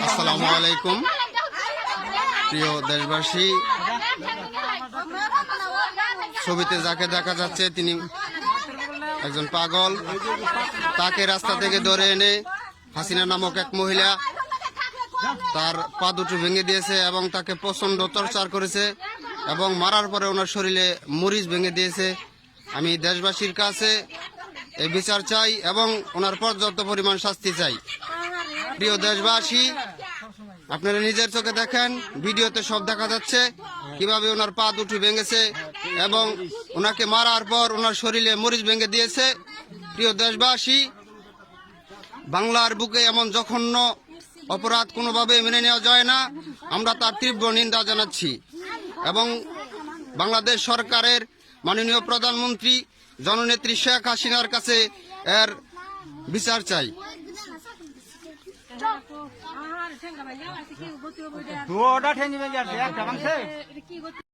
আসসালামু আলাইকুম প্রিয় দেশবাসী, ছবিতে যাকে দেখা যাচ্ছে তিনি একজন পাগল। তাকে রাস্তা থেকে ধরে এনে হাসিনা নামক এক মহিলা তার পা দুটো ভেঙে দিয়েছে এবং তাকে প্রচন্ড টর্চার করেছে এবং মারার পরে ওনার শরীরে মরিচ ভেঙে দিয়েছে। আমি দেশবাসীর কাছে এই বিচার চাই এবং ওনার পর্যাপ্ত পরিমাণ শাস্তি চাই। প্রিয় দেশবাসী, আপনারা নিজের চোখে দেখেন, ভিডিওতে সব দেখা যাচ্ছে কিভাবে ওনার পা দুটো ভেঙেছে এবং ওনাকে মারার পর ওনার শরীরে মরিচ ভেঙে দিয়েছে। প্রিয় দেশবাসী, বাংলার বুকে এমন জঘন্য অপরাধ কোনোভাবে মেনে নেওয়া যায় না। আমরা তার তীব্র নিন্দা জানাচ্ছি এবং বাংলাদেশ সরকারের মাননীয় প্রধানমন্ত্রী জননেত্রী শেখ হাসিনার কাছে এর বিচার চাই।